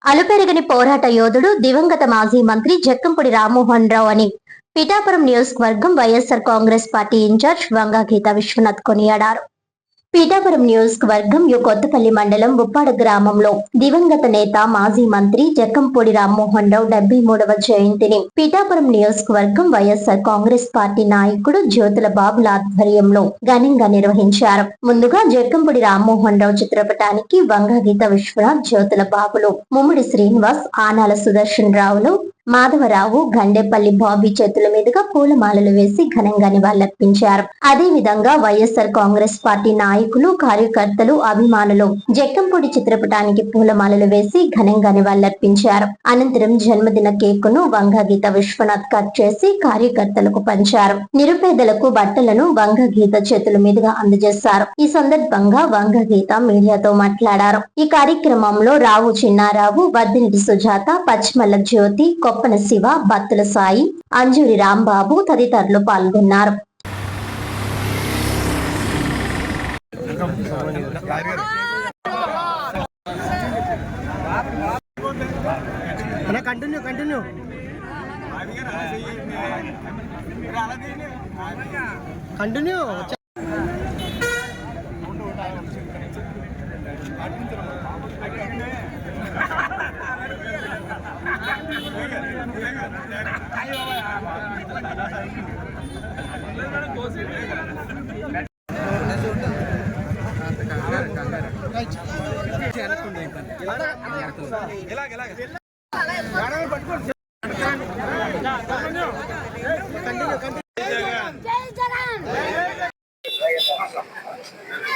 అలుపెరగని పోరాట యోధుడు దివంగత మాజీ మంత్రి జక్కంపూడి రామ్మోహన్ రావు అని పిఠాపురం నియోజకవర్గం వైఎస్ఆర్ కాంగ్రెస్ పార్టీ ఇన్ఛార్జ్ వంగా గీతా విశ్వనాథ్ కొనియాడారు. పీఠాపురం నియోజకవర్గం కొత్తపల్లి మండలం ఉప్పాడ గ్రామంలో దివంగత నేత మాజీ మంత్రి జక్కంపూడి రామ్మోహన్ రావు 73వ జయంతిని పీఠాపురం నియోజకవర్గం వైఎస్ఆర్ కాంగ్రెస్ పార్టీ నాయకుడు జ్యోతుల బాబుల ఆధ్వర్యంలో ఘనంగా నిర్వహించారు. ముందుగా జక్కంపూడి రామ్మోహన్ రావు చిత్రపటానికి వంగా గీత విశ్వనాథ్, జ్యోతుల బాబులు, ముమ్మిడి శ్రీనివాస్, ఆనాల సుదర్శన్ రావులు, మాధవరావు, గండేపల్లి బాబీ చేతుల మీదుగా పూలమాలలు వేసి ఘనంగా నివాళులర్పించారు. అదే విధంగా వైఎస్ఆర్ కాంగ్రెస్ పార్టీ నాయకులు, కార్యకర్తలు, అభిమానులు జక్కంపూడి చిత్రపటానికి పూలమాలలు వేసి ఘనంగా నివాళులర్పించారు. అనంతరం జన్మదిన కేకును వంగా గీత విశ్వనాథ్ కట్ చేసి కార్యకర్తలకు పంచారు. నిరుపేదలకు బట్టలను వంగా గీత చేతుల మీదుగా అందజేశారు. ఈ సందర్భంగా వంగా గీత మీడియాతో మాట్లాడారు. ఈ కార్యక్రమంలో రావు చిన్నారావు, వద్దిరెడ్డి సుజాత, పచ్చిమల్ల జ్యోతి, కొప్పన శివ, బత్తుల సాయి, అంజూరి రాంబాబు తదితరులు పాల్గొన్నారు. కంటిన్యూ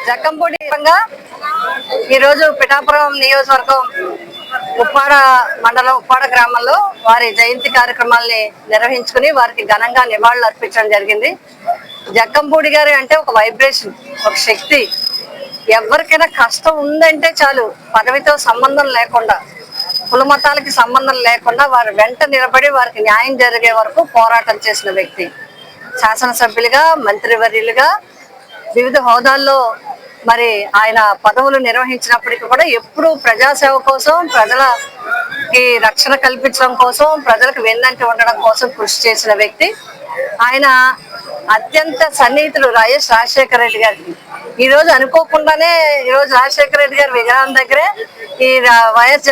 జక్కంపూడి ఈ రోజు పిఠాపురం నియోజకవర్గం ఉప్పాడ మండలం ఉప్పాడ గ్రామంలో వారి జయంతి కార్యక్రమాల్ని నిర్వహించుకుని వారికి ఘనంగా నివాళులు అర్పించడం జరిగింది. జక్కంపూడి గారి అంటే ఒక వైబ్రేషన్, ఒక శక్తి. ఎవరికైనా కష్టం ఉందంటే చాలు, పదవితో సంబంధం లేకుండా, కుల మతాలకి సంబంధం లేకుండా వారి వెంట నిలబడి వారికి న్యాయం జరిగే వరకు పోరాటం చేసిన వ్యక్తి. శాసనసభ్యులుగా, మంత్రివర్యులుగా వివిధ హోదాల్లో మరి ఆయన పదవులు నిర్వహించినప్పటికీ కూడా ఎప్పుడూ ప్రజాసేవ కోసం, ప్రజలకి రక్షణ కల్పించడం కోసం, ప్రజలకు వెన్నంటి ఉండడం కోసం కృషి చేసిన వ్యక్తి. ఆయన అత్యంత సన్నిహితులు వైఎస్ రాజశేఖర రెడ్డి గారికి. ఈ రోజు అనుకోకుండానే ఈరోజు రాజశేఖర రెడ్డి గారి విగ్రహం దగ్గరే ఈ వైఎస్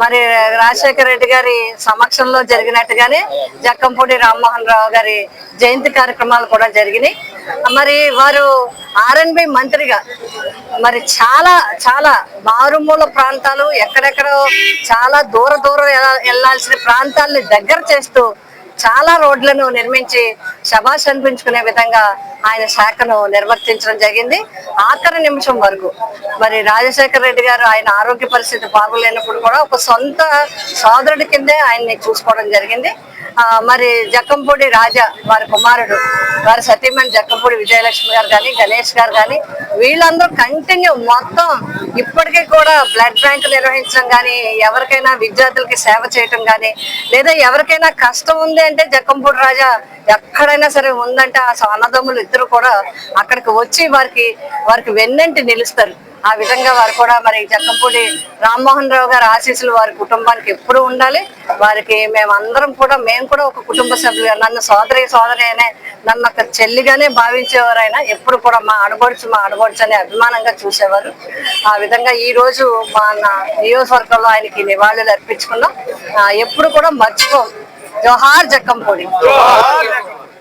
మరి రాజశేఖర రెడ్డి గారి సమక్షంలో జరిగినట్టుగానే జక్కంపూడి రామ్మోహన్ రావు గారి జయంతి కార్యక్రమాలు కూడా జరిగినాయి. మరి వారు R&B మంత్రిగా మరి చాలా చాలా మారుమూల ప్రాంతాలు, ఎక్కడెక్కడో చాలా దూరం వెళ్లాల్సిన ప్రాంతాలని దగ్గర చేస్తూ చాలా రోడ్లను నిర్మించి శభాష్ అనిపించుకునే విధంగా ఆయన శాఖను నిర్వర్తించడం జరిగింది. ఆఖరి నిమిషం వరకు మరి రాజశేఖర రెడ్డి గారు ఆయన ఆరోగ్య పరిస్థితి బాగోలేనప్పుడు కూడా ఒక సొంత సోదరుడి కిందే ఆయన్ని చూసుకోవడం జరిగింది. మరి జక్కంపూడి రాజా వారి కుమారుడు, వారి సతీమణి జక్కంపూడి విజయలక్ష్మి గారు కానీ, గణేష్ గారు కానీ, వీళ్ళందరూ కంటిన్యూ మొత్తం ఇప్పటికీ కూడా బ్లడ్ బ్యాంక్ నిర్వహించడం కానీ, ఎవరికైనా విద్యార్థులకి సేవ చేయటం కానీ, లేదా ఎవరికైనా కష్టం ఉంది అంటే జక్కంపూడి రాజా ఎక్కడైనా సరే ఉందంటే ఆ అన్నదమ్ములు ఇద్దరు కూడా అక్కడికి వచ్చి వారికి వెన్నంటి నిలుస్తారు. ఆ విధంగా వారు కూడా మరి జక్కంపూడి రామ్మోహన్ రావు గారి ఆశీస్సులు వారి కుటుంబానికి ఎప్పుడు ఉండాలి. వారికి మేము కూడా ఒక కుటుంబ సభ్యులుగా, నన్ను సోదరి అనే, నన్ను ఒక చెల్లిగానే భావించేవారు. ఆయన ఎప్పుడు కూడా మా ఆడబడుచు అనే అభిమానంగా చూసేవారు. ఆ విధంగా ఈ రోజు మన నియోజకవర్గంలో ఆయనకి నివాళులు అర్పించుకున్నాం. ఎప్పుడు కూడా మర్చిపోం. జోహార్ జక్కంపూడి.